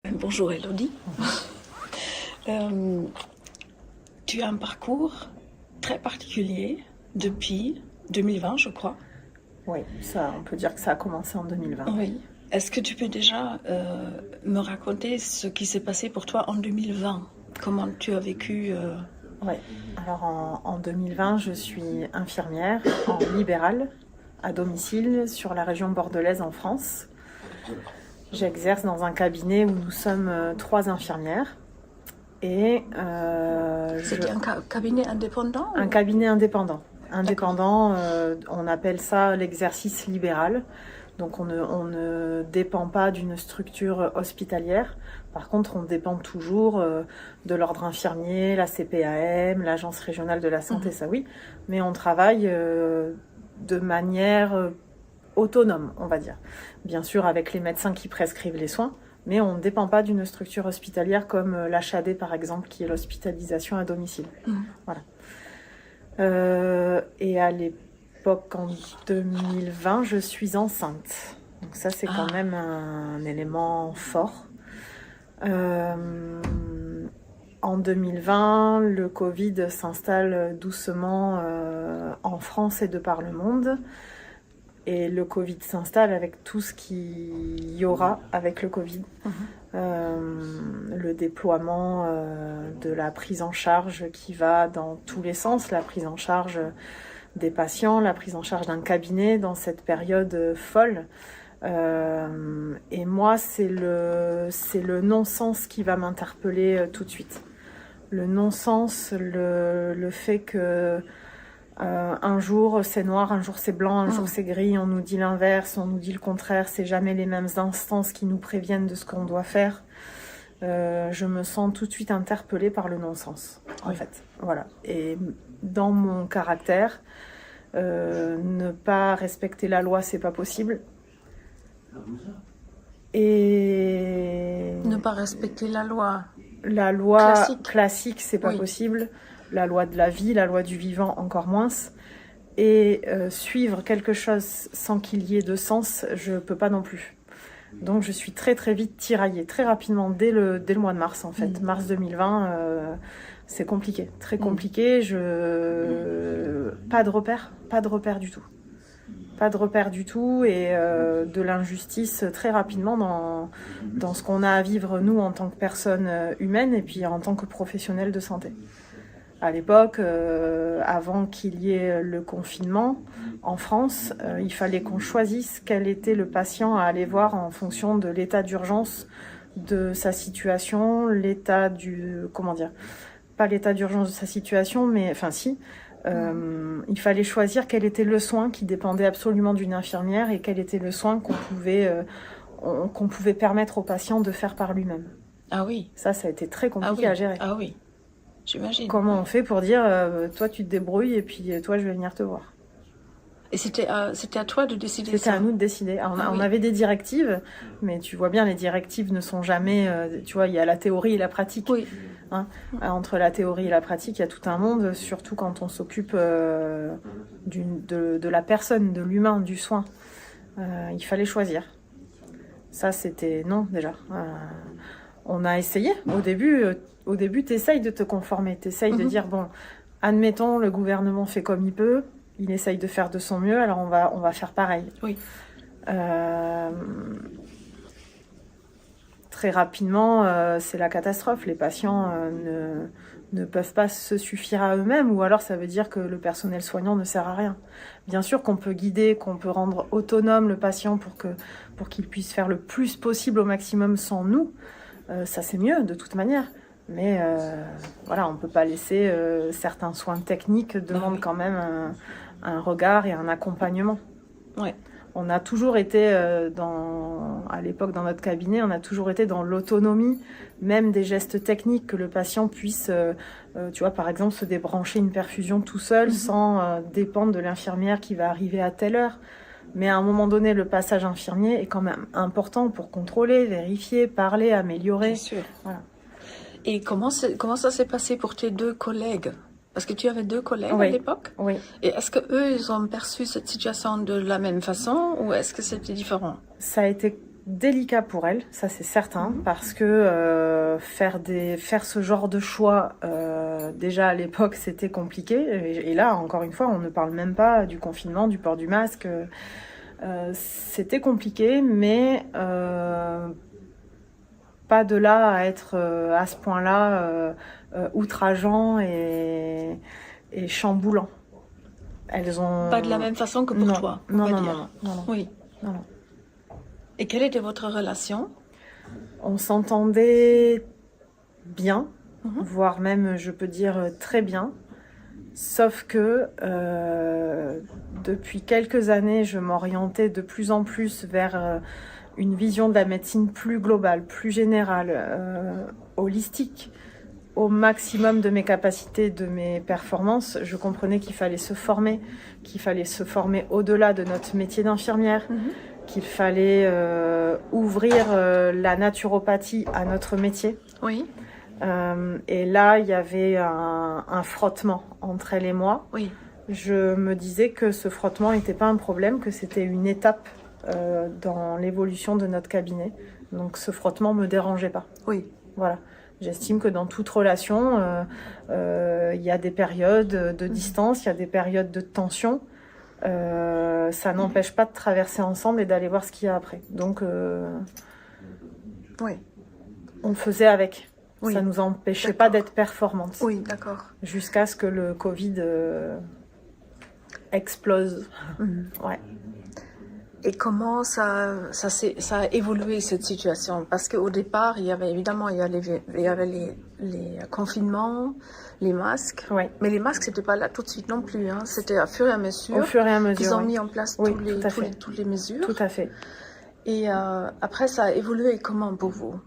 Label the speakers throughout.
Speaker 1: Bonjour Elodie. Euh, Tu as un parcours très particulier depuis 2020, je crois.
Speaker 2: Oui, ça, on peut dire que ça a commencé en 2020.
Speaker 1: Oui. Est-ce que tu peux déjà me raconter ce qui s'est passé pour toi en 2020? Comment tu as vécu
Speaker 2: Oui, alors en 2020, je suis infirmière en libéral à domicile sur la région bordelaise en France. J'exerce dans un cabinet où nous sommes 3 infirmières et
Speaker 1: C'était un cabinet indépendant
Speaker 2: un cabinet indépendant. Indépendant, on appelle ça l'exercice libéral. Donc on ne dépend pas d'une structure hospitalière. Par contre, on dépend toujours de l'ordre infirmier, la CPAM, l'Agence régionale de la santé, ça oui. Mais on travaille de manière autonome, on va dire. Bien sûr, avec les médecins qui prescrivent les soins, mais on ne dépend pas d'une structure hospitalière comme l'HAD, par exemple, qui est l'hospitalisation à domicile. Voilà. Et à l'époque, en 2020, je suis enceinte. Donc ça, c'est quand même un élément fort. En 2020, le Covid s'installe doucement en France et de par le monde. Et le Covid s'installe avec tout ce qu'il y aura avec le Covid. Le déploiement de la prise en charge qui va dans tous les sens, la prise en charge des patients, la prise en charge d'un cabinet dans cette période folle. Et moi, c'est le non-sens qui va m'interpeller tout de suite. Le non-sens, le fait que un jour c'est noir, un jour c'est blanc, un jour c'est gris, on nous dit l'inverse, on nous dit le contraire, c'est jamais les mêmes instances qui nous préviennent de ce qu'on doit faire. Je me sens tout de suite interpellée par le non-sens, en fait. Voilà. Et dans mon caractère, ne pas respecter la loi, c'est pas possible. Et
Speaker 1: ne pas respecter la loi?
Speaker 2: La loi
Speaker 1: Classique.
Speaker 2: classique, c'est pas possible. La loi de la vie, la loi du vivant, encore moins. Et suivre quelque chose sans qu'il y ait de sens, je peux pas non plus. Donc je suis très très vite tiraillée, très rapidement, dès le mois de mars en fait. Mars 2020, c'est compliqué, très compliqué. Pas de repère du tout. Pas de repère du tout et de l'injustice très rapidement dans ce qu'on a à vivre nous en tant que personnes humaines et puis en tant que professionnels de santé. À l'époque, avant qu'il y ait le confinement, en France, il fallait qu'on choisisse quel était le patient à aller voir en fonction de l'état d'urgence de sa situation, l'état du... Comment dire ? Pas l'état d'urgence de sa situation, mais... Enfin, si. Il fallait choisir quel était le soin qui dépendait absolument d'une infirmière et quel était le soin qu'on pouvait permettre au patient de faire par lui-même.
Speaker 1: Ah oui.
Speaker 2: Ça a été très compliqué à gérer.
Speaker 1: Ah oui. J'imagine.
Speaker 2: Comment on fait pour dire toi tu te débrouilles et puis toi je vais venir te voir.
Speaker 1: Et c'était à toi de décider ça?
Speaker 2: C'était à nous de décider. Alors, on avait des directives, mais tu vois bien, les directives ne sont jamais... tu vois, il y a la théorie et la pratique.
Speaker 1: Oui.
Speaker 2: Hein, entre la théorie et la pratique, il y a tout un monde, surtout quand on s'occupe de la personne, de l'humain, du soin. Il fallait choisir. Ça, c'était... Non, déjà. On a essayé. Au début, t'essayes de te conformer. T'essayes de dire, bon, admettons, le gouvernement fait comme il peut. Il essaye de faire de son mieux, alors on va faire pareil.
Speaker 1: Oui.
Speaker 2: Très rapidement, c'est la catastrophe. Les patients ne peuvent pas se suffire à eux-mêmes, ou alors ça veut dire que le personnel soignant ne sert à rien. Bien sûr qu'on peut guider, qu'on peut rendre autonome le patient pour qu'il puisse faire le plus possible au maximum sans nous. Ça c'est mieux de toute manière. Mais voilà, on ne peut pas laisser certains soins techniques demandent quand même un regard et un accompagnement.
Speaker 1: Ouais.
Speaker 2: On a toujours été, à l'époque dans notre cabinet, on a toujours été dans l'autonomie, même des gestes techniques, que le patient puisse, tu vois, par exemple, se débrancher une perfusion tout seul sans dépendre de l'infirmière qui va arriver à telle heure. Mais à un moment donné, le passage infirmier est quand même important pour contrôler, vérifier, parler, améliorer.
Speaker 1: Bien sûr.
Speaker 2: Voilà.
Speaker 1: Et comment ça s'est passé pour tes 2 collègues? Parce que tu avais 2 collègues à l'époque.
Speaker 2: Oui.
Speaker 1: Et est-ce que eux, ils ont perçu cette situation de la même façon ou est-ce que c'était différent?
Speaker 2: Ça a été délicat pour elle, ça c'est certain, parce que faire ce genre de choix, déjà à l'époque c'était compliqué, et là encore une fois on ne parle même pas du confinement, du port du masque, c'était compliqué, mais pas de là à être à ce point-là outrageant et chamboulant. Elles ont...
Speaker 1: Pas de la même façon que pour
Speaker 2: non,
Speaker 1: toi, on
Speaker 2: non,
Speaker 1: va
Speaker 2: non,
Speaker 1: dire.
Speaker 2: non, non, non,
Speaker 1: Oui.
Speaker 2: non, non.
Speaker 1: Et quelle était votre relation?
Speaker 2: On s'entendait bien, voire même, je peux dire, très bien. Sauf que depuis quelques années, je m'orientais de plus en plus vers une vision de la médecine plus globale, plus générale, holistique, au maximum de mes capacités, de mes performances. Je comprenais qu'il fallait se former au-delà de notre métier d'infirmière, qu'il fallait ouvrir la naturopathie à notre métier.
Speaker 1: Oui.
Speaker 2: Et là, il y avait un frottement entre elle et moi.
Speaker 1: Oui.
Speaker 2: Je me disais que ce frottement n'était pas un problème, que c'était une étape dans l'évolution de notre cabinet. Donc ce frottement ne me dérangeait pas.
Speaker 1: Oui.
Speaker 2: Voilà. J'estime que dans toute relation, il y a des périodes de distance, il y a des périodes de tension. Ça n'empêche pas de traverser ensemble et d'aller voir ce qu'il y a après. Donc,
Speaker 1: oui.
Speaker 2: on faisait avec.
Speaker 1: Oui.
Speaker 2: Ça ne nous empêchait pas d'être performantes.
Speaker 1: Oui, d'accord.
Speaker 2: Jusqu'à ce que le Covid explose. Ouais.
Speaker 1: Et comment ça a évolué cette situation? Parce qu'au départ, il y avait les confinements, les masques.
Speaker 2: Ouais.
Speaker 1: Mais les masques, c'était pas là tout de suite non plus. Hein. C'était au fur et à mesure.
Speaker 2: Au fur et à mesure.
Speaker 1: Qu'ils ont mis en place
Speaker 2: oui,
Speaker 1: toutes les mesures.
Speaker 2: Tout à fait.
Speaker 1: Et après, ça a évolué comment pour vous?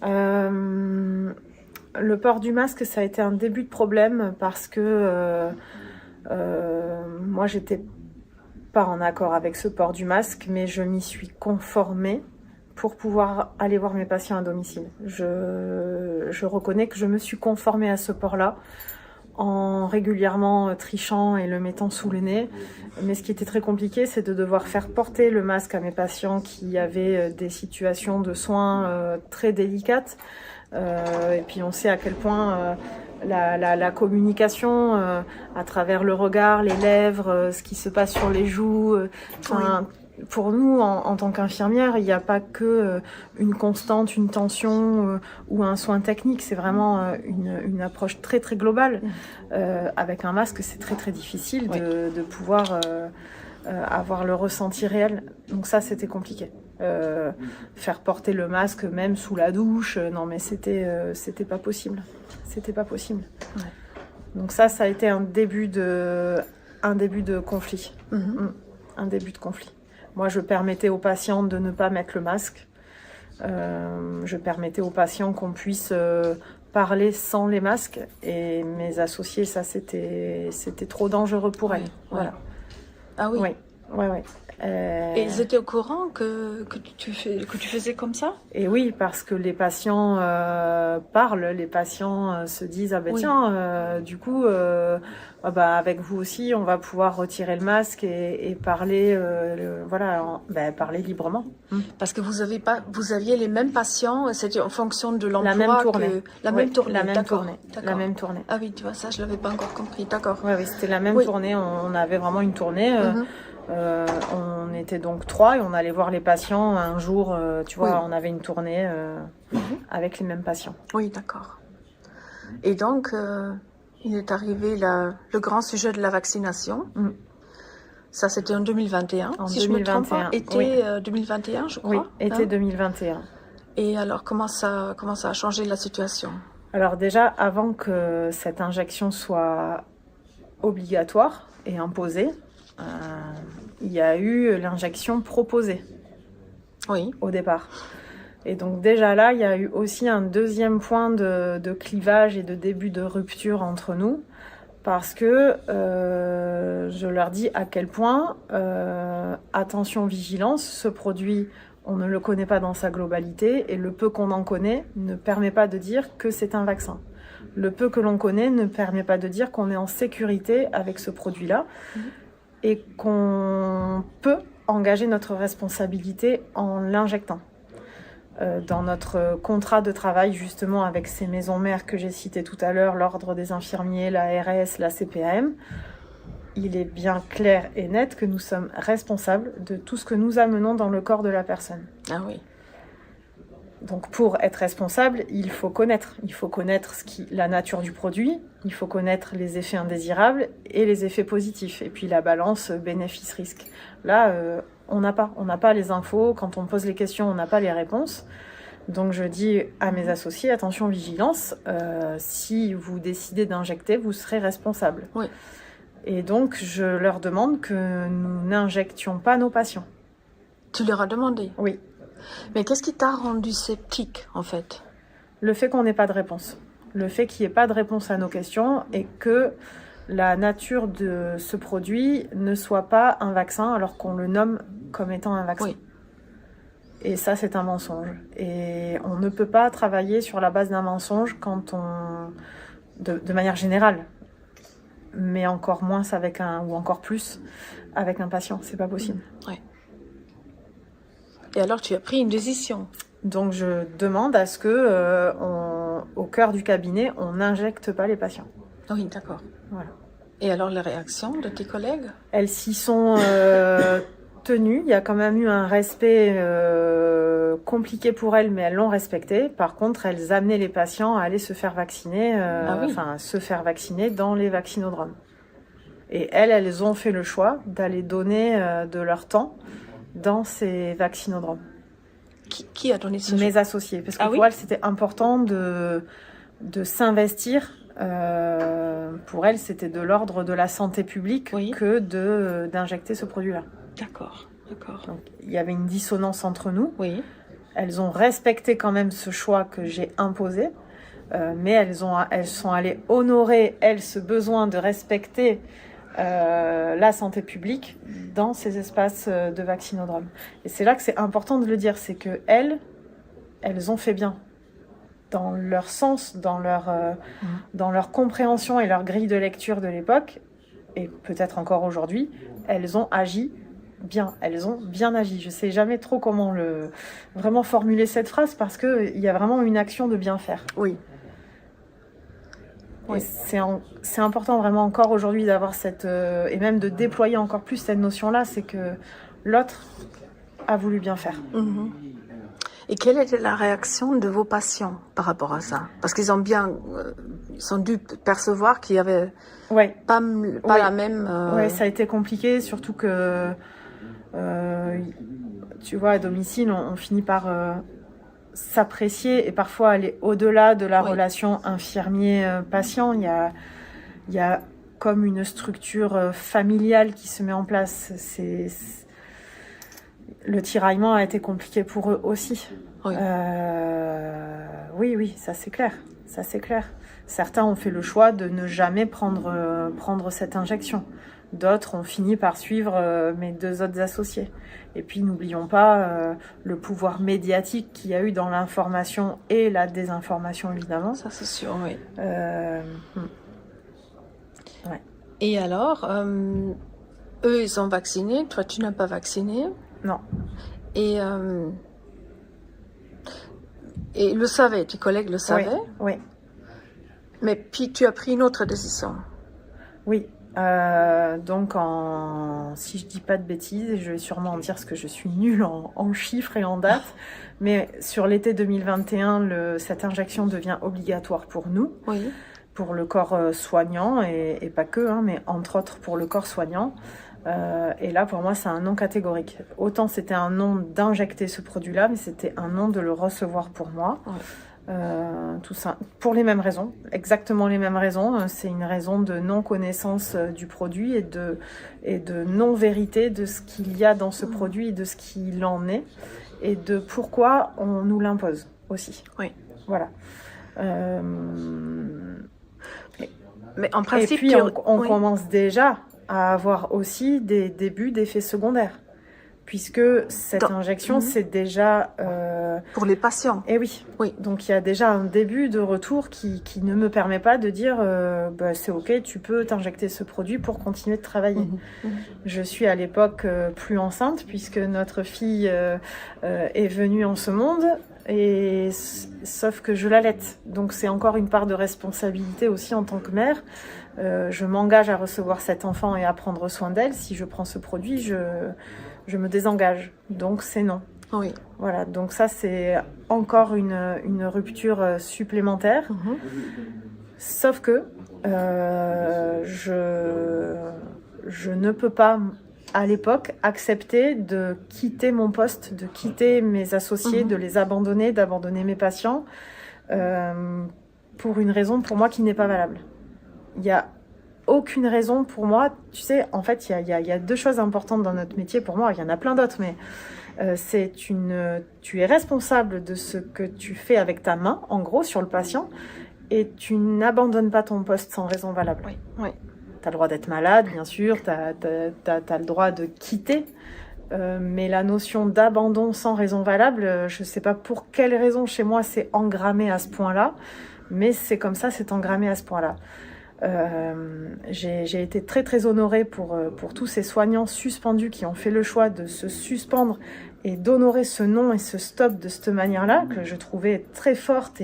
Speaker 2: Le port du masque, ça a été un début de problème parce que moi, j'étais pas en accord avec ce port du masque, mais je m'y suis conformée pour pouvoir aller voir mes patients à domicile. Je reconnais que je me suis conformée à ce port-là en régulièrement trichant et le mettant sous le nez. Mais ce qui était très compliqué, c'est de devoir faire porter le masque à mes patients qui avaient des situations de soins très délicates. Et puis on sait à quel point la communication à travers le regard, les lèvres, ce qui se passe sur les joues. Pour nous, en tant qu'infirmière, il n'y a pas que une constante, une tension ou un soin technique. C'est vraiment une approche très très globale. Avec un masque, c'est très très difficile de pouvoir avoir le ressenti réel. Donc ça, c'était compliqué. Faire porter le masque même sous la douche, non mais c'était pas possible. C'était pas possible. Ouais. Donc ça a été un début de conflit. Un début de conflit. Moi, je permettais aux patients de ne pas mettre le masque. Je permettais aux patients qu'on puisse parler sans les masques. Et mes associés, ça, c'était trop dangereux pour elles. Voilà.
Speaker 1: Ah oui.
Speaker 2: Oui.
Speaker 1: Et ils étaient au courant que tu faisais comme ça?
Speaker 2: Et oui, parce que les patients parlent, les patients se disent tiens, du coup, avec vous aussi, on va pouvoir retirer le masque et parler, parler librement.
Speaker 1: Parce que vous aviez les mêmes patients, c'était en fonction de l'emploi.
Speaker 2: La même tournée.
Speaker 1: La même
Speaker 2: tournée.
Speaker 1: La même tournée. Ah oui, tu vois, ça, je l'avais pas encore compris. D'accord.
Speaker 2: Oui, c'était la même tournée. On avait vraiment une tournée. On était donc 3 et on allait voir les patients un jour, on avait une tournée avec les mêmes patients.
Speaker 1: Oui, d'accord. Et donc, il est arrivé le grand sujet de la vaccination. Ça, c'était en 2021. Si 2021, je me trompe pas, été 2021, je crois.
Speaker 2: Oui, été 2021.
Speaker 1: Et alors, comment ça a changé la situation?
Speaker 2: Alors déjà, avant que cette injection soit obligatoire et imposée, il y a eu l'injection proposée au départ. Et donc déjà là, il y a eu aussi un deuxième point de clivage et de début de rupture entre nous, parce que je leur dis à quel point, attention, vigilance, ce produit, on ne le connaît pas dans sa globalité, et le peu qu'on en connaît ne permet pas de dire que c'est un vaccin. Le peu que l'on connaît ne permet pas de dire qu'on est en sécurité avec ce produit-là. Et qu'on peut engager notre responsabilité en l'injectant. Dans notre contrat de travail, justement, avec ces maisons mères que j'ai citées tout à l'heure, l'Ordre des infirmiers, la RS, la CPAM, il est bien clair et net que nous sommes responsables de tout ce que nous amenons dans le corps de la personne.
Speaker 1: Ah oui.
Speaker 2: Donc pour être responsable, il faut connaître. Il faut connaître la nature du produit, il faut connaître les effets indésirables et les effets positifs. Et puis la balance bénéfice-risque. Là, on n'a pas les infos. Quand on pose les questions, on n'a pas les réponses. Donc je dis à mes associés, attention, vigilance, si vous décidez d'injecter, vous serez responsable.
Speaker 1: Oui.
Speaker 2: Et donc je leur demande que nous n'injections pas nos patients.
Speaker 1: Tu leur as demandé?
Speaker 2: Oui.
Speaker 1: Mais qu'est-ce qui t'a rendu sceptique, en fait?
Speaker 2: Le fait qu'on n'ait pas de réponse. Le fait qu'il n'y ait pas de réponse à nos questions et que la nature de ce produit ne soit pas un vaccin alors qu'on le nomme comme étant un vaccin.
Speaker 1: Oui.
Speaker 2: Et ça, c'est un mensonge. Et on ne peut pas travailler sur la base d'un mensonge quand on... de manière générale. Mais encore moins ou encore plus avec un patient. C'est pas possible.
Speaker 1: Oui. Et alors, tu as pris une décision.
Speaker 2: Donc, je demande à ce que, au cœur du cabinet, on n'injecte pas les patients.
Speaker 1: Oui, d'accord.
Speaker 2: Voilà.
Speaker 1: Et alors, les réactions de tes collègues?
Speaker 2: Elles s'y sont tenues. Il y a quand même eu un respect compliqué pour elles, mais elles l'ont respecté. Par contre, elles amenaient les patients à aller se faire vacciner, se faire vacciner dans les vaccinodromes. Et elles ont fait le choix d'aller donner de leur temps dans ces vaccinodromes.
Speaker 1: Qui a donné ce choix?
Speaker 2: Mes associés. Parce que pour elles, c'était important de s'investir. Pour elles, c'était de l'ordre de la santé publique que d'injecter ce produit-là.
Speaker 1: D'accord.
Speaker 2: Donc, il y avait une dissonance entre nous.
Speaker 1: Oui.
Speaker 2: Elles ont respecté quand même ce choix que j'ai imposé. Mais elles sont allées honorer, ce besoin de respecter la santé publique dans ces espaces de vaccinodrome. Et c'est là que c'est important de le dire, c'est que elles ont fait bien dans leur sens, dans leur compréhension et leur grille de lecture de l'époque, et peut-être encore aujourd'hui, elles ont agi bien, elles ont bien agi. Je sais jamais trop comment vraiment formuler cette phrase parce que il y a vraiment une action de bien faire.
Speaker 1: Oui.
Speaker 2: Oui. C'est important vraiment encore aujourd'hui d'avoir et même de déployer encore plus cette notion-là, c'est que l'autre a voulu bien faire.
Speaker 1: Mm-hmm. Et quelle était la réaction de vos patients par rapport à ça? Parce qu'ils ont dû percevoir qu'il y avait pas la même...
Speaker 2: Oui, ça a été compliqué, surtout que, tu vois, à domicile, on finit par... s'apprécier et parfois aller au-delà de la relation infirmier-patient. Il y a comme une structure familiale qui se met en place. Le tiraillement a été compliqué pour eux aussi. Oui, oui, ça c'est clair. Certains ont fait le choix de ne jamais prendre cette injection. D'autres ont fini par suivre mes deux autres associés. Et puis, n'oublions pas le pouvoir médiatique qu'il y a eu dans l'information et la désinformation, évidemment.
Speaker 1: Ça, c'est sûr, oui.
Speaker 2: Ouais.
Speaker 1: Et alors, eux, ils ont vacciné. Toi, tu n'as pas vacciné?
Speaker 2: Non.
Speaker 1: Et le savaient, tes collègues le savaient?
Speaker 2: Oui.
Speaker 1: Mais puis, tu as pris une autre décision?
Speaker 2: Oui. Donc, si je dis pas de bêtises, je vais sûrement en dire parce que je suis nulle en chiffres et en dates, mais sur l'été 2021, cette injection devient obligatoire pour nous, pour le corps soignant et pas que, mais entre autres pour le corps soignant. Et là, pour moi, c'est un non catégorique. Autant c'était un non d'injecter ce produit-là, mais c'était un non de le recevoir pour moi. Tout ça pour les mêmes raisons, exactement les mêmes raisons. C'est une raison de non-connaissance du produit et de non-vérité de ce qu'il y a dans ce produit et de ce qu'il en est et de pourquoi on nous l'impose aussi.
Speaker 1: Oui.
Speaker 2: Voilà.
Speaker 1: Mais en principe,
Speaker 2: et puis on commence déjà à avoir aussi des débuts d'effets secondaires, puisque cette injection, c'est déjà
Speaker 1: Pour les patients.
Speaker 2: Et oui. Donc il y a déjà un début de retour qui ne me permet pas de dire c'est ok, tu peux t'injecter ce produit pour continuer de travailler. Je suis à l'époque plus enceinte puisque notre fille est venue en ce monde. Et sauf que je l'allaite, donc c'est encore une part de responsabilité aussi en tant que mère. Je m'engage à recevoir cet enfant et à prendre soin d'elle. Si je prends ce produit, je me désengage. Donc c'est non.
Speaker 1: Oui.
Speaker 2: Voilà, donc ça c'est encore une rupture supplémentaire. Sauf que je ne peux pas à l'époque accepter de quitter mon poste, de quitter mes associés, de les abandonner, d'abandonner mes patients pour une raison pour moi qui n'est pas valable. Il n'y a aucune raison pour moi. Tu sais, en fait, il y a deux choses importantes dans notre métier pour moi. Il y en a plein d'autres, mais tu es responsable de ce que tu fais avec ta main, en gros, sur le patient, et tu n'abandonnes pas ton poste sans raison valable.
Speaker 1: Oui.
Speaker 2: Tu as le droit d'être malade, bien sûr, tu as le droit de quitter, mais la notion d'abandon sans raison valable, je ne sais pas pour quelle raison chez moi c'est engrammé à ce point-là, mais c'est comme ça, c'est engrammé à ce point-là. J'ai été très très honorée pour tous ces soignants suspendus qui ont fait le choix de se suspendre et d'honorer ce nom et ce stop de cette manière-là, que je trouvais très forte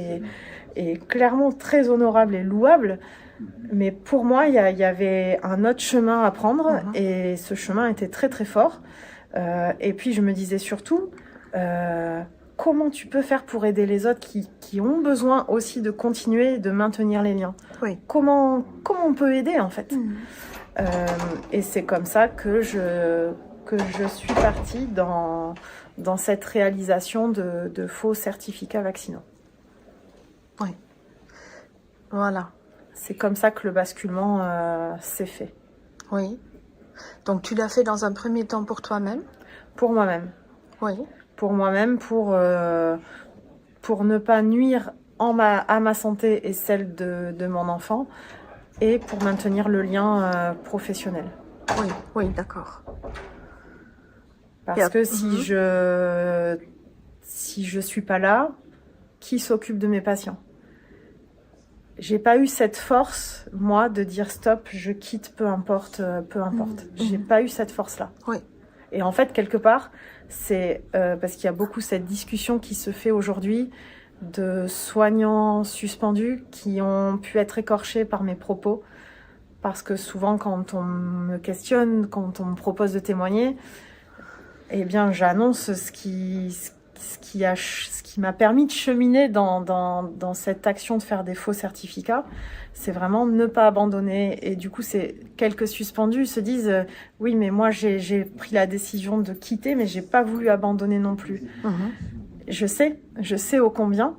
Speaker 2: et clairement très honorable et louable. Mais pour moi, il y avait un autre chemin à prendre et ce chemin était très très fort. Et puis je me disais surtout, comment tu peux faire pour aider les autres qui ont besoin aussi de continuer, de maintenir les liens. Comment on peut aider en fait. Et c'est comme ça que je suis partie dans cette réalisation de faux certificats vaccinaux.
Speaker 1: Oui, voilà.
Speaker 2: C'est comme ça que le basculement s'est fait.
Speaker 1: Oui. Donc tu l'as fait dans un premier temps pour toi-même?
Speaker 2: Pour moi-même.
Speaker 1: Oui.
Speaker 2: Pour moi-même, pour ne pas nuire à ma santé et celle de mon enfant, et pour maintenir le lien professionnel.
Speaker 1: Oui, d'accord.
Speaker 2: Parce que si je suis pas là, qui s'occupe de mes patients? J'ai pas eu cette force, moi, de dire stop, je quitte, peu importe. J'ai pas eu cette force-là.
Speaker 1: Oui.
Speaker 2: Et en fait, quelque part, c'est parce qu'il y a beaucoup cette discussion qui se fait aujourd'hui de soignants suspendus qui ont pu être écorchés par mes propos. Parce que souvent, quand on me questionne, quand on me propose de témoigner, eh bien, j'annonce ce qui m'a permis de cheminer dans cette action de faire des faux certificats. C'est vraiment ne pas abandonner. Et du coup, c'est quelques suspendus se disent oui, mais moi j'ai pris la décision de quitter, mais j'ai pas voulu abandonner non plus. Je sais ô combien,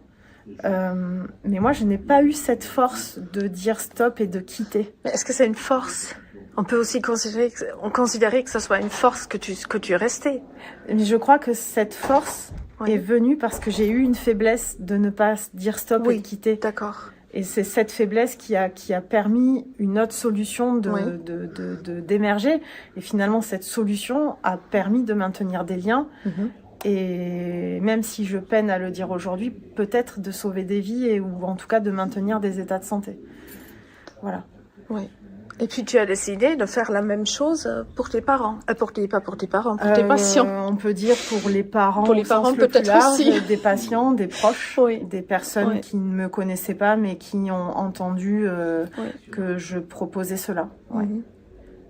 Speaker 2: mais moi je n'ai pas eu cette force de dire stop et de quitter.
Speaker 1: Mais est-ce que c'est une force? On peut aussi considérer que ce soit une force que tu es resté.
Speaker 2: Mais je crois que cette force est venue parce que j'ai eu une faiblesse de ne pas dire stop et de quitter.
Speaker 1: D'accord.
Speaker 2: Et c'est cette faiblesse qui a permis une autre solution d'émerger. Et finalement, cette solution a permis de maintenir des liens. Et même si je peine à le dire aujourd'hui, peut-être de sauver des vies ou en tout cas de maintenir des états de santé. Voilà.
Speaker 1: Oui. Et puis tu as décidé de faire la même chose pour tes parents, pour tes patients.
Speaker 2: On peut dire pour les parents
Speaker 1: peut-être aussi.
Speaker 2: Des patients, des proches, des personnes qui ne me connaissaient pas mais qui ont entendu que je proposais cela.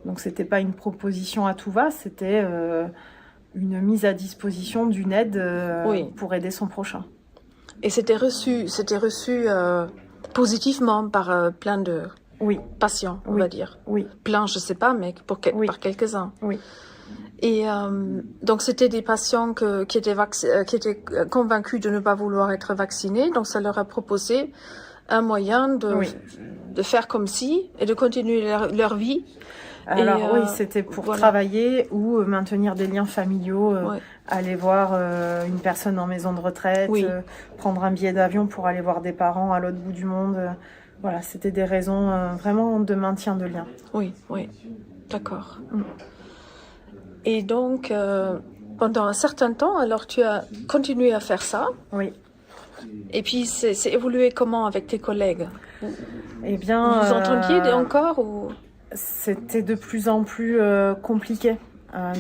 Speaker 2: Donc c'était pas une proposition à tout va, c'était une mise à disposition d'une aide pour aider son prochain.
Speaker 1: Et c'était reçu positivement par plein de patients, on va dire. Plein, je sais pas, mais par quelques-uns. Et donc c'était des patients qui étaient convaincus de ne pas vouloir être vaccinés, donc ça leur a proposé un moyen de faire comme si et de continuer leur vie.
Speaker 2: Alors c'était pour travailler ou maintenir des liens familiaux, aller voir une personne en maison de retraite, prendre un billet d'avion pour aller voir des parents à l'autre bout du monde. Voilà, c'était des raisons vraiment de maintien de liens.
Speaker 1: Oui, d'accord. Et donc, pendant un certain temps, alors tu as continué à faire ça.
Speaker 2: Oui.
Speaker 1: Et puis, c'est évolué comment avec tes collègues?
Speaker 2: Eh bien,
Speaker 1: vous entendiez encore ou...
Speaker 2: C'était de plus en plus compliqué.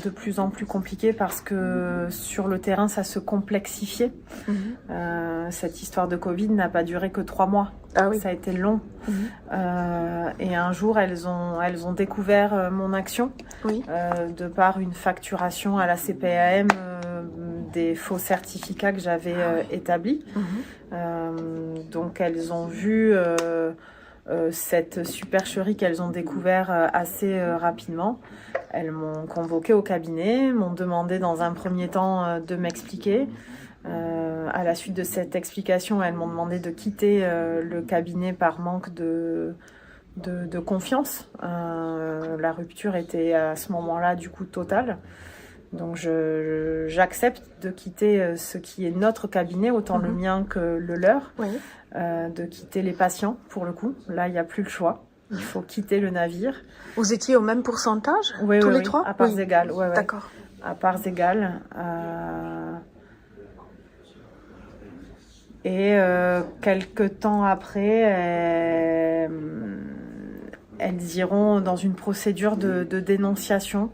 Speaker 2: De plus en plus compliqué parce que sur le terrain, ça se complexifiait. Cette histoire de Covid n'a pas duré que 3 mois.
Speaker 1: Ah oui.
Speaker 2: Ça a été long. Et un jour, elles ont découvert mon action de par une facturation à la CPAM des faux certificats que j'avais établis. Donc, elles ont vu cette supercherie qu'elles ont découvert assez rapidement. Elles m'ont convoquée au cabinet, m'ont demandé dans un premier temps de m'expliquer. À la suite de cette explication, elles m'ont demandé de quitter le cabinet par manque de confiance. La rupture était à ce moment-là du coup totale. Donc j'accepte de quitter ce qui est notre cabinet, autant le mien que le leur, de quitter les patients pour le coup. Là, il n'y a plus le choix. Il faut quitter le navire.
Speaker 1: Vous étiez au même pourcentage,
Speaker 2: oui,
Speaker 1: tous
Speaker 2: oui,
Speaker 1: les trois?
Speaker 2: À parts égales. Ouais.
Speaker 1: D'accord.
Speaker 2: À parts égales. Et quelques temps après, elles iront dans une procédure de dénonciation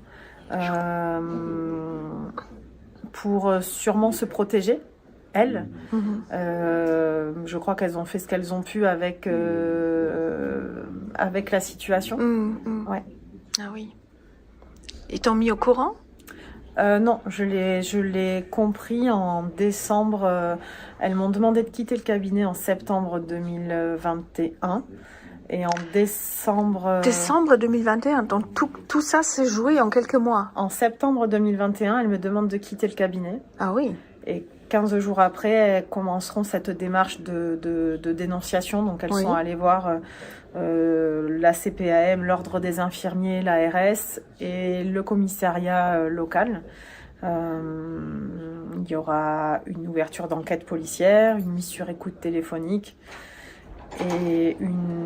Speaker 2: pour sûrement se protéger, elles. Je crois qu'elles ont fait ce qu'elles ont pu avec la situation. Ouais.
Speaker 1: Ah oui. Ils t'ont mis au courant?
Speaker 2: Non, je l'ai compris en décembre. Elles m'ont demandé de quitter le cabinet en septembre 2021. Et en décembre...
Speaker 1: Décembre 2021, donc tout ça s'est joué en quelques mois.
Speaker 2: En septembre 2021, elles me demandent de quitter le cabinet.
Speaker 1: Ah oui.
Speaker 2: Et 15 jours après, elles commenceront cette démarche de dénonciation. Donc elles sont allées voir la CPAM, l'Ordre des infirmiers, l'ARS et le commissariat local. Il y aura une ouverture d'enquête policière, une mise sur écoute téléphonique et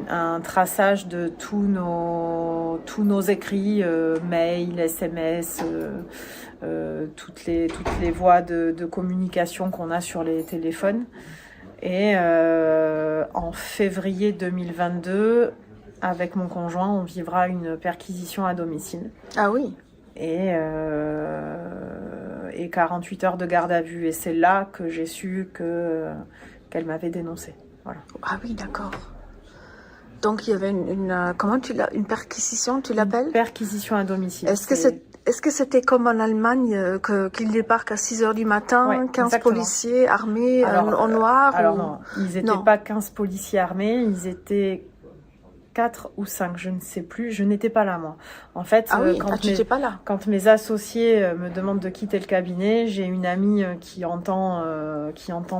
Speaker 2: un traçage de tous nos écrits, mails, SMS, toutes les voies de communication qu'on a sur les téléphones. Et en février 2022, avec mon conjoint, on vivra une perquisition à domicile.
Speaker 1: Ah oui.
Speaker 2: Et 48 heures de garde à vue. Et c'est là que j'ai su qu'elle m'avait dénoncée. Voilà.
Speaker 1: Ah oui, d'accord. Donc il y avait une perquisition, tu l'appelles?
Speaker 2: Perquisition à domicile.
Speaker 1: Est-ce que c'était comme en Allemagne, qu'ils débarquent à 6 heures du matin, 15 exactement. Policiers armés en noir?
Speaker 2: Alors non, ils n'étaient pas 15 policiers armés, ils étaient 4 ou 5, je ne sais plus, je n'étais pas là moi. En fait, quand mes associés me demandent de quitter le cabinet, j'ai une amie qui entend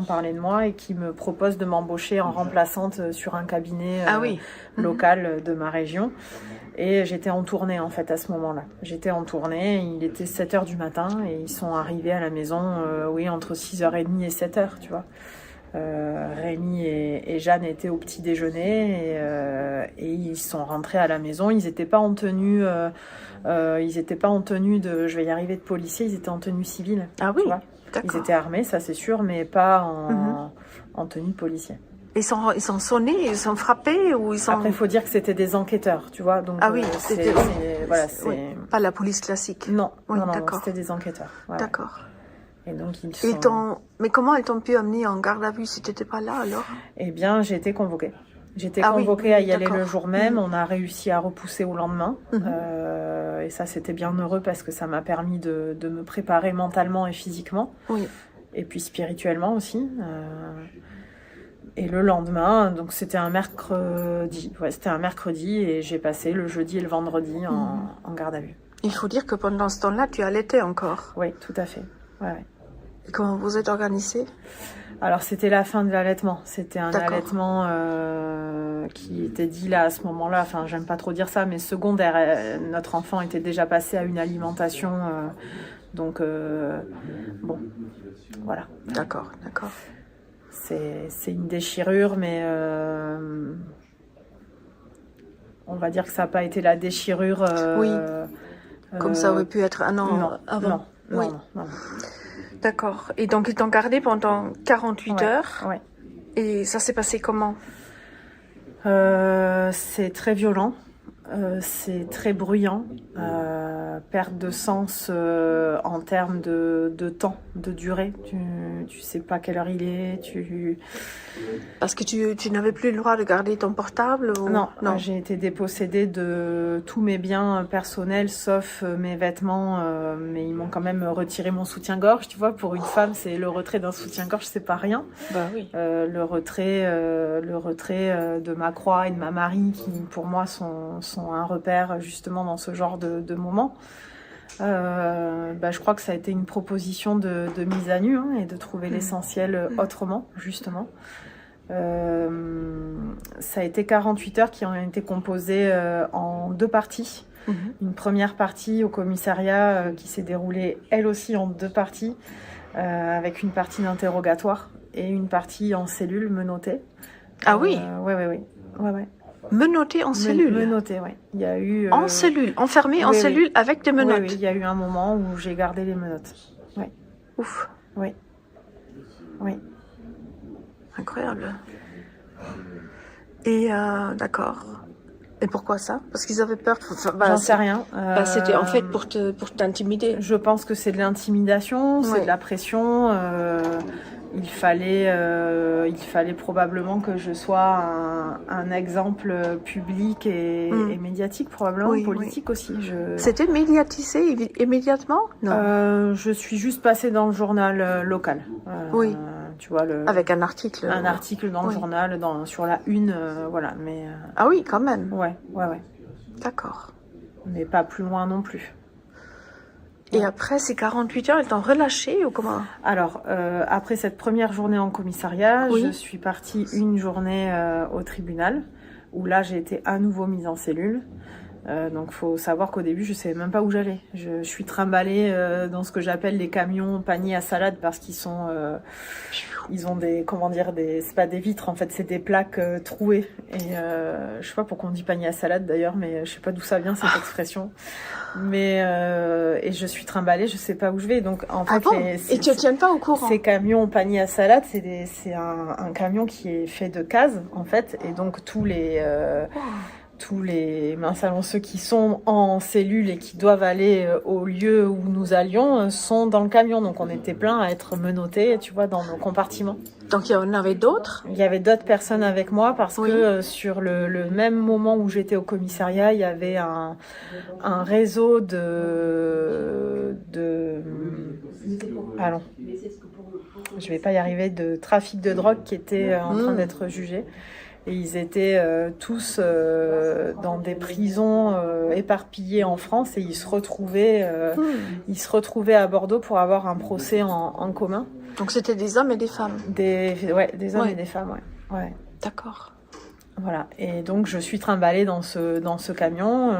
Speaker 2: parler de moi et qui me propose de m'embaucher en remplaçante sur un cabinet local de ma région. Et j'étais en tournée en fait à ce moment-là. J'étais en tournée, il était 7h du matin et ils sont arrivés à la maison entre 6h30 et 7h, tu vois. Rémi et Jeanne étaient au petit déjeuner et ils sont rentrés à la maison. Ils n'étaient pas en tenue, de, je vais y arriver, de policier. Ils étaient en tenue civile.
Speaker 1: Ah oui,
Speaker 2: d'accord. Ils étaient armés, ça c'est sûr, mais pas en tenue de policier.
Speaker 1: Ils sont sonnés, ils sont frappés ou ils sont...
Speaker 2: Après, il faut dire que c'était des enquêteurs, tu vois. Donc,
Speaker 1: c'était pas la police classique.
Speaker 2: Non, c'était des enquêteurs. Voilà.
Speaker 1: D'accord.
Speaker 2: Et donc ils sont...
Speaker 1: Mais comment elles t'ont pu amener en garde à vue si tu n'étais pas là alors?
Speaker 2: Eh bien, j'ai été convoquée. J'étais convoquée à y aller le jour même. On a réussi à repousser au lendemain. Et ça, c'était bien heureux parce que ça m'a permis de me préparer mentalement et physiquement. Oui. Et puis spirituellement aussi. Et le lendemain, donc c'était un mercredi. Ouais, c'était un mercredi et j'ai passé le jeudi et le vendredi en garde à vue.
Speaker 1: Il faut dire que pendant ce temps-là, tu allaitais encore.
Speaker 2: Oui, tout à fait. Ouais.
Speaker 1: Et comment vous êtes organisé?
Speaker 2: Alors c'était la fin de l'allaitement. C'était un allaitement qui était dit là à ce moment-là. Enfin, j'aime pas trop dire ça, mais secondaire. Notre enfant était déjà passé à une alimentation. Donc bon, voilà.
Speaker 1: D'accord.
Speaker 2: C'est une déchirure, mais on va dire que ça n'a pas été la déchirure.
Speaker 1: Comme ça aurait pu être un an avant. Oui.
Speaker 2: Non.
Speaker 1: D'accord. Et donc, ils t'ont gardé pendant 48 heures.
Speaker 2: Ouais.
Speaker 1: Et ça s'est passé comment?
Speaker 2: C'est très violent. C'est très bruyant, perte de sens en termes de temps, de durée. Tu sais pas quelle heure il est.
Speaker 1: Parce que tu n'avais plus le droit de garder ton portable ou...
Speaker 2: Non, j'ai été dépossédée de tous mes biens personnels, sauf mes vêtements, mais ils m'ont quand même retiré mon soutien-gorge. Tu vois, pour une femme, c'est le retrait d'un soutien-gorge, c'est pas rien.
Speaker 1: Bah oui.
Speaker 2: Le retrait de ma croix et de ma Marie, qui pour moi sont un repère justement dans ce genre de moments. Je crois que ça a été une proposition de mise à nu et de trouver l'essentiel autrement, justement. Ça a été 48 heures qui ont été composées en 2 parties. Une première partie au commissariat qui s'est déroulée elle aussi en 2 parties, avec une partie d'interrogatoire et une partie en cellule menottée.
Speaker 1: Ah oui.
Speaker 2: Ouais.
Speaker 1: Menotté en cellule.
Speaker 2: Menotté, ouais. Il y a eu
Speaker 1: en cellule, enfermé en cellule avec des menottes.
Speaker 2: Oui, il y a eu un moment où j'ai gardé les menottes. Ouais.
Speaker 1: Ouf.
Speaker 2: Oui.
Speaker 1: Incroyable. Et d'accord. Et pourquoi ça? Parce qu'ils avaient peur.
Speaker 2: J'en sais rien.
Speaker 1: C'était en fait pour t'intimider.
Speaker 2: Je pense que c'est de l'intimidation, c'est de la pression. Il fallait probablement que je sois un exemple public et médiatique, probablement politique aussi.
Speaker 1: C'était médiatisé immédiatement? Non.
Speaker 2: Je suis juste passée dans le journal local.
Speaker 1: Oui.
Speaker 2: Tu vois,
Speaker 1: avec un article.
Speaker 2: Un article dans le journal, sur la une, voilà. Mais,
Speaker 1: ah oui, quand même.
Speaker 2: Ouais.
Speaker 1: D'accord.
Speaker 2: Mais pas plus loin non plus.
Speaker 1: Et après ces 48 heures, ils t'ont relâché ou comment?
Speaker 2: Alors, après cette première journée en commissariat, je suis partie une journée au tribunal, où là, j'ai été à nouveau mise en cellule. Donc, faut savoir qu'au début, je savais même pas où j'allais. Je suis trimballée dans ce que j'appelle les camions paniers à salade, parce qu'ils sont, ils ont c'est pas des vitres, en fait, c'est des plaques trouées. Et je sais pas pourquoi on dit panier à salade d'ailleurs, mais je sais pas d'où ça vient cette expression. Mais et je suis trimballée, je sais pas où je vais. Donc en fait,
Speaker 1: et tu ne tiens pas au courant?
Speaker 2: Ces camions paniers à salade, c'est un camion qui est fait de cases en fait, et donc tous les ceux qui sont en cellule et qui doivent aller au lieu où nous allions sont dans le camion. Donc on était plein à être menottés, tu vois, dans nos compartiments.
Speaker 1: Donc il y en avait d'autres?
Speaker 2: Il y avait d'autres personnes avec moi parce que sur le même moment où j'étais au commissariat, il y avait un réseau je vais pas y arriver, de trafic de drogue qui était en train d'être jugé. Et ils étaient tous dans des prisons éparpillées en France, et ils se retrouvaient à Bordeaux pour avoir un procès en commun.
Speaker 1: Donc c'était des hommes et des femmes? Des
Speaker 2: hommes et des femmes, ouais.
Speaker 1: D'accord.
Speaker 2: Voilà, et donc je suis trimballée dans ce camion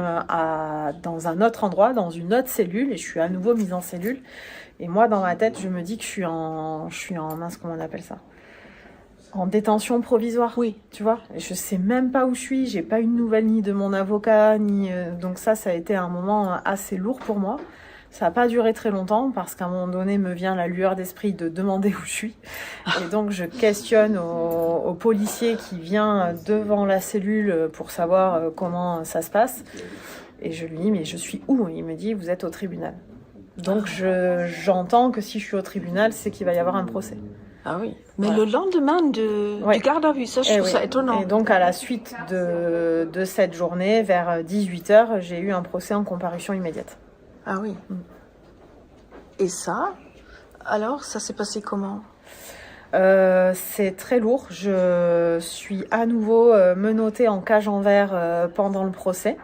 Speaker 2: dans un autre endroit, dans une autre cellule, et je suis à nouveau mise en cellule. Et moi, dans ma tête, je me dis que je suis en mince, comment on appelle ça? En détention provisoire, tu vois. Et je sais même pas où je suis, j'ai pas eu de nouvelles ni de mon avocat, donc ça a été un moment assez lourd pour moi. Ça n'a pas duré très longtemps, parce qu'à un moment donné me vient la lueur d'esprit de demander où je suis. Et donc je questionne au policier qui vient devant la cellule pour savoir comment ça se passe. Et je lui dis, mais je suis où? Il me dit, vous êtes au tribunal. Donc j'entends que si je suis au tribunal, c'est qu'il va y avoir un procès.
Speaker 1: Ah oui. Mais le lendemain du garde à vue, ça, je trouve ça étonnant.
Speaker 2: Et donc, à la suite de cette journée, vers 18h, j'ai eu un procès en comparution immédiate.
Speaker 1: Ah oui. Et ça, alors, ça s'est passé comment?
Speaker 2: C'est très lourd. Je suis à nouveau menottée en cage en verre pendant le procès,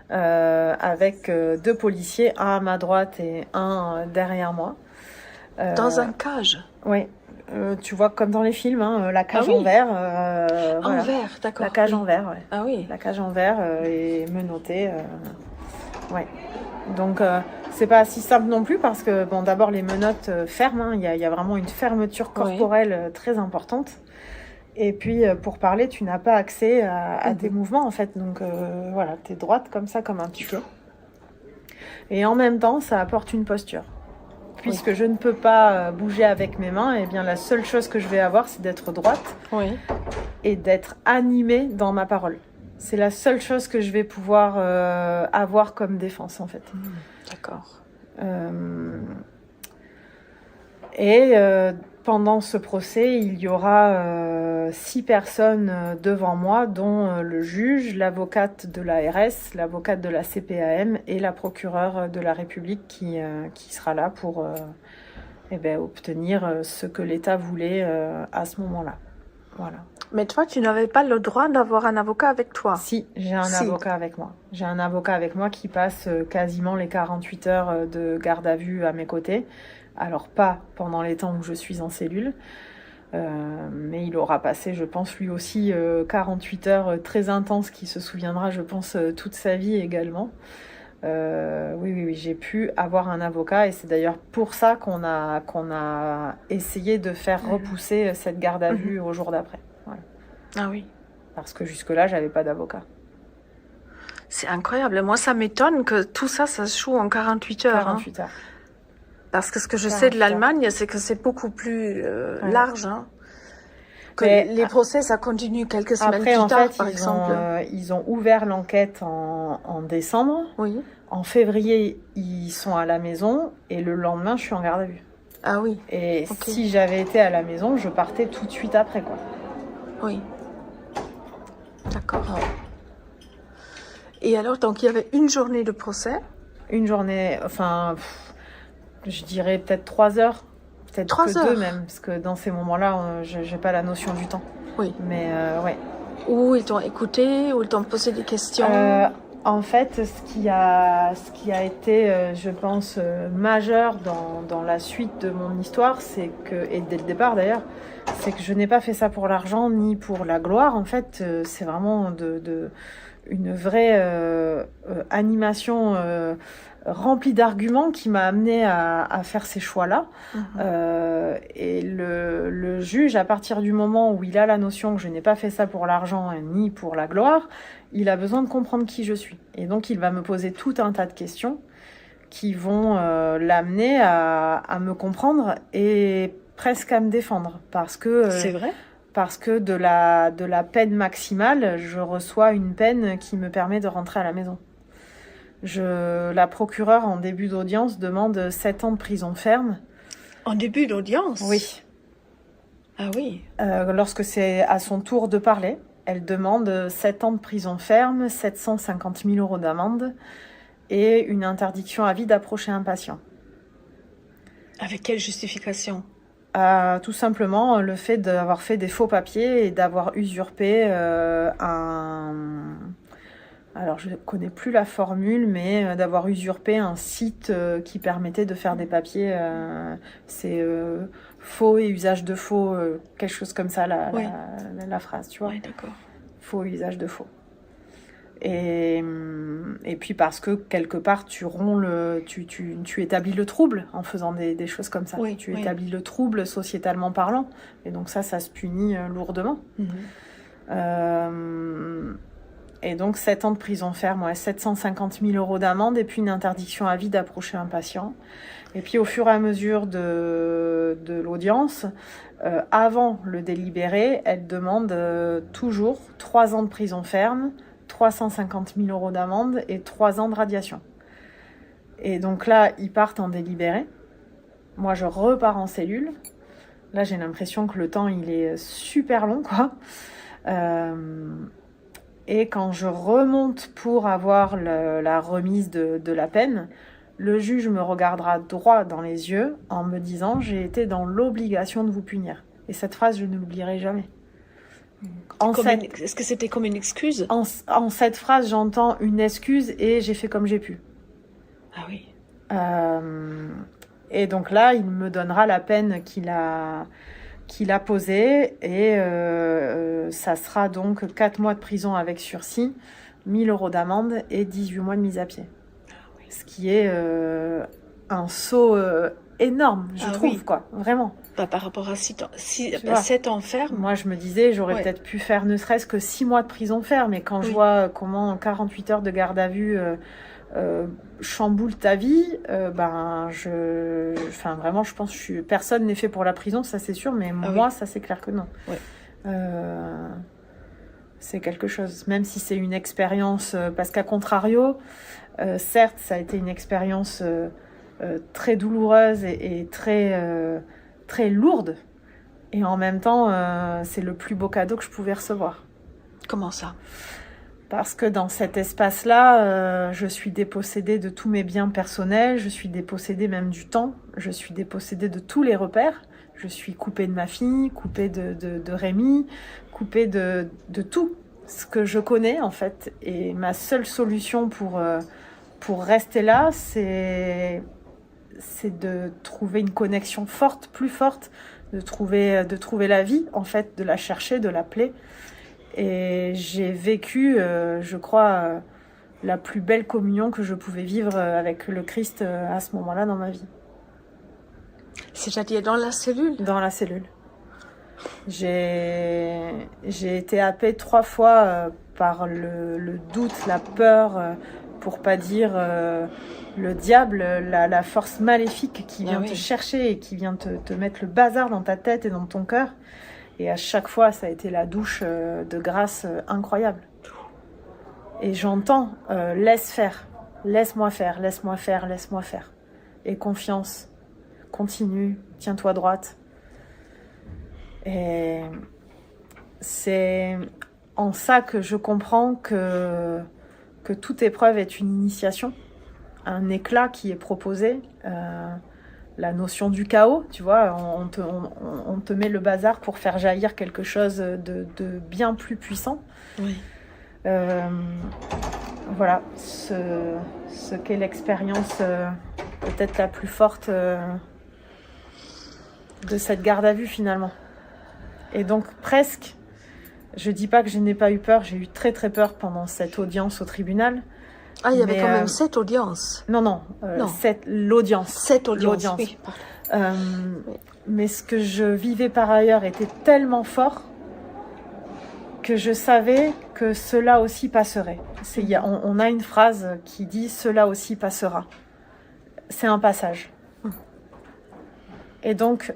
Speaker 2: avec 2 policiers, un à ma droite et un derrière moi.
Speaker 1: Dans un cage?
Speaker 2: Oui. Tu vois, comme dans les films, la cage en verre.
Speaker 1: En verre, d'accord.
Speaker 2: La cage en verre, ouais.
Speaker 1: Ah oui.
Speaker 2: La cage en verre et menottée. Ouais. Donc, c'est pas si simple non plus, parce que, bon, d'abord, les menottes ferment. Il y a vraiment une fermeture corporelle très importante. Et puis, pour parler, tu n'as pas accès à tes mouvements, en fait. Donc, voilà, tu es droite comme ça, comme un petit feu. Et en même temps, ça apporte une posture. puisque je ne peux pas bouger avec mes mains, eh bien la seule chose que je vais avoir, c'est d'être droite et d'être animée dans ma parole. C'est la seule chose que je vais pouvoir avoir comme défense, en fait.
Speaker 1: D'accord.
Speaker 2: Pendant ce procès, il y aura 6 personnes devant moi, dont le juge, l'avocate de l'ARS, l'avocate de la CPAM et la procureure de la République qui sera là pour obtenir ce que l'État voulait à ce moment-là. Voilà.
Speaker 1: Mais toi, tu n'avais pas le droit d'avoir un avocat avec toi?
Speaker 2: Si, j'ai un avocat avec moi. J'ai un avocat avec moi qui passe quasiment les 48 heures de garde à vue à mes côtés. Alors pas pendant les temps où je suis en cellule, mais il aura passé, je pense, lui aussi 48 heures très intenses qui se souviendra, je pense, toute sa vie également. Oui, j'ai pu avoir un avocat et c'est d'ailleurs pour ça qu'on a essayé de faire repousser cette garde à vue au jour d'après. Voilà.
Speaker 1: Ah oui.
Speaker 2: Parce que jusque-là, j'avais pas d'avocat.
Speaker 1: C'est incroyable. Moi, ça m'étonne que tout ça, ça se joue en 48 heures.
Speaker 2: 48 heures.
Speaker 1: Parce que ce que je sais de l'Allemagne, c'est que c'est beaucoup plus large. Que les procès, ça continue quelques semaines plus tard, par exemple.
Speaker 2: Ils ont ouvert l'enquête en décembre.
Speaker 1: Oui.
Speaker 2: En février, ils sont à la maison et le lendemain, je suis en garde à vue.
Speaker 1: Ah oui.
Speaker 2: Et si j'avais été à la maison, je partais tout de suite après, quoi.
Speaker 1: Oui. D'accord. Et alors, donc, il y avait une journée de procès?
Speaker 2: Une journée, je dirais peut-être 3 heures. Peut-être
Speaker 1: 3 heures.
Speaker 2: 2 même, parce que dans ces moments-là, j'ai pas la notion du temps.
Speaker 1: Oui.
Speaker 2: Mais ouais.
Speaker 1: Où ils t'ont écouté, où ils t'ont posé des questions?
Speaker 2: En fait, ce qui a été, je pense, majeur dans la suite de mon histoire, c'est que, et dès le départ d'ailleurs, c'est que je n'ai pas fait ça pour l'argent ni pour la gloire. En fait, c'est vraiment une vraie animation remplie d'arguments qui m'a amenée à faire ces choix-là. Et le juge, à partir du moment où il a la notion que je n'ai pas fait ça pour l'argent ni pour la gloire, il a besoin de comprendre qui je suis. Et donc, il va me poser tout un tas de questions qui vont l'amener à me comprendre et presque à me défendre. Parce que...
Speaker 1: c'est vrai ?
Speaker 2: Parce que de la peine maximale, je reçois une peine qui me permet de rentrer à la maison. La procureure, en début d'audience, demande 7 ans de prison ferme.
Speaker 1: En début d'audience ?
Speaker 2: Oui.
Speaker 1: Ah oui.
Speaker 2: Lorsque c'est à son tour de parler, elle demande 7 ans de prison ferme, 750 000 € d'amende et une interdiction à vie d'approcher un patient.
Speaker 1: Avec quelle justification ?
Speaker 2: Tout simplement le fait d'avoir fait des faux papiers et d'avoir usurpé alors je ne connais plus la formule, mais d'avoir usurpé un site qui permettait de faire des papiers, c'est faux et usage de faux, quelque chose comme ça la phrase, tu vois.
Speaker 1: Oui, d'accord.
Speaker 2: Faux et usage de faux. Et puis parce que quelque part tu établis le trouble en faisant des choses comme ça.
Speaker 1: Oui,
Speaker 2: tu établis le trouble sociétalement parlant. Et donc ça se punit lourdement. Et donc 7 ans de prison ferme, 750 000 € d'amende et puis une interdiction à vie d'approcher un patient. Et puis au fur et à mesure de l'audience, avant le délibéré, elle demande toujours 3 ans de prison ferme, 350 000 € d'amende et 3 ans de radiation. Et donc là, ils partent en délibéré. Moi, je repars en cellule. Là, j'ai l'impression que le temps, il est super long, quoi. Et quand je remonte pour avoir la remise de la peine, le juge me regardera droit dans les yeux en me disant « J'ai été dans l'obligation de vous punir ». Et cette phrase, je ne l'oublierai jamais.
Speaker 1: Est-ce que c'était comme une excuse ?
Speaker 2: En cette phrase, j'entends une excuse et j'ai fait comme j'ai pu.
Speaker 1: Ah oui.
Speaker 2: Et donc là, il me donnera la peine qu'il a posée et ça sera donc 4 mois de prison avec sursis, 1 000 € d'amende et 18 mois de mise à pied.
Speaker 1: Ah oui.
Speaker 2: Ce qui est un saut énorme, je trouve, quoi, vraiment.
Speaker 1: Par rapport à 7 ans ferme.
Speaker 2: Moi, je me disais, j'aurais peut-être pu faire ne serait-ce que 6 mois de prison ferme. Mais quand je vois comment 48 heures de garde à vue chamboule ta vie, vraiment, je pense que personne n'est fait pour la prison, ça c'est sûr, mais moi, ça c'est clair que non. Ouais. C'est quelque chose, même si c'est une expérience, parce qu'à contrario, certes, ça a été une expérience très douloureuse et très lourde, et en même temps, c'est le plus beau cadeau que je pouvais recevoir.
Speaker 1: Comment ça ?
Speaker 2: Parce que dans cet espace-là, je suis dépossédée de tous mes biens personnels, je suis dépossédée même du temps, je suis dépossédée de tous les repères, je suis coupée de ma fille, coupée de Rémi, coupée de tout ce que je connais en fait. Et ma seule solution pour rester là, c'est de trouver une connexion forte, plus forte, de trouver la vie en fait, de la chercher, de l'appeler. Et j'ai vécu, je crois, la plus belle communion que je pouvais vivre avec le Christ à ce moment-là dans ma vie.
Speaker 1: C'est-à-dire dans la cellule ?
Speaker 2: Dans la cellule. J'ai été happée 3 fois par le doute, la peur, pour pas dire le diable, la force maléfique qui vient te chercher et qui vient te mettre le bazar dans ta tête et dans ton cœur. Et à chaque fois, ça a été la douche de grâce incroyable. Et j'entends, laisse faire, laisse-moi faire, laisse-moi faire, laisse-moi faire. Et confiance, continue, tiens-toi droite. Et c'est en ça que je comprends que toute épreuve est une initiation, un éclat qui est proposé. La notion du chaos, tu vois, on te met le bazar pour faire jaillir quelque chose de bien plus puissant.
Speaker 1: Oui.
Speaker 2: Voilà, ce qu'est l'expérience peut-être la plus forte de cette garde à vue finalement. Et donc presque, je dis pas que je n'ai pas eu peur, j'ai eu très très peur pendant cette audience au tribunal.
Speaker 1: Ah, il y avait quand même 7 audiences.
Speaker 2: Non. L'audience.
Speaker 1: 7 audiences. Oui.
Speaker 2: Mais ce que je vivais par ailleurs était tellement que je savais que cela aussi passerait. On a une phrase qui dit « cela aussi passera ». C'est un passage. Et donc,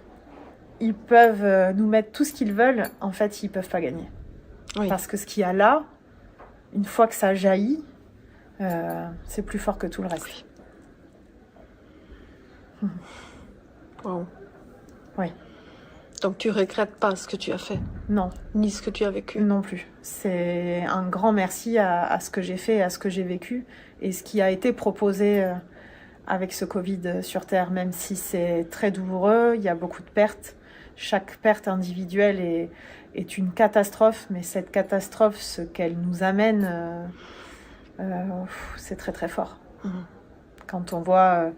Speaker 2: ils peuvent nous mettre tout ce qu'ils veulent, en fait, ils ne peuvent pas gagner. Oui. Parce que ce qu'il y a là, une fois que ça jaillit, c'est plus fort que tout le reste.
Speaker 1: Wow.
Speaker 2: Oui.
Speaker 1: Donc tu regrettes pas ce que tu as fait?
Speaker 2: Non.
Speaker 1: Ni ce que tu as vécu?
Speaker 2: Non plus. C'est un grand merci à ce que j'ai fait, à ce que j'ai vécu et ce qui a été proposé avec ce Covid sur Terre, même si c'est très douloureux, il y a beaucoup de pertes. Chaque perte individuelle est une catastrophe, mais cette catastrophe, ce qu'elle nous amène, c'est très très fort. Quand on voit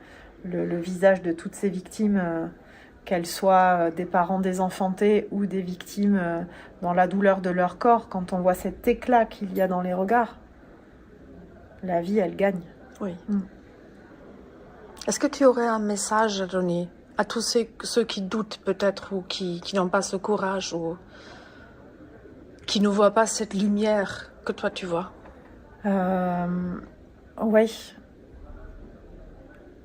Speaker 2: le visage de toutes ces victimes, qu'elles soient des parents désenfantés ou des victimes dans la douleur de leur corps, quand on voit cet éclat qu'il y a dans les regards, la vie, elle gagne.
Speaker 1: Oui. Est-ce que tu aurais un message à donner à tous ceux qui doutent peut-être ou qui n'ont pas ce courage ou qui ne voient pas cette lumière que toi tu vois?
Speaker 2: Oui.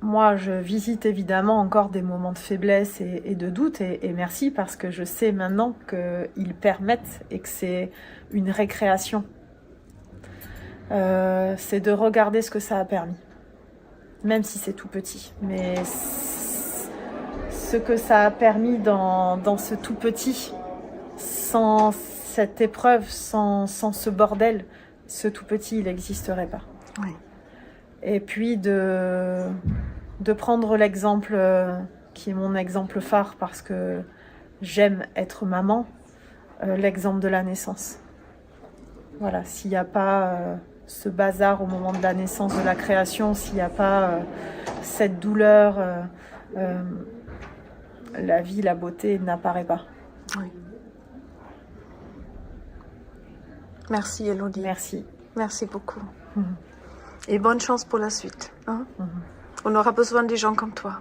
Speaker 2: Moi, je visite évidemment encore des moments de faiblesse et de doute et merci parce que je sais maintenant qu'ils permettent et que c'est une récréation. C'est de regarder ce que ça a permis, même si c'est tout petit. Mais ce que ça a permis dans ce tout petit, sans cette épreuve, sans ce bordel, ce tout petit, il n'existerait pas.
Speaker 1: Oui.
Speaker 2: Et puis de prendre l'exemple qui est mon exemple phare parce que j'aime être maman, l'exemple de la naissance. Voilà, s'il n'y a pas ce bazar au moment de la naissance, de la création, s'il n'y a pas cette douleur, la vie, la beauté n'apparaît pas.
Speaker 1: Oui. Merci Elodie.
Speaker 2: Merci.
Speaker 1: Merci beaucoup. Et bonne chance pour la suite. Hein? On aura besoin des gens comme toi.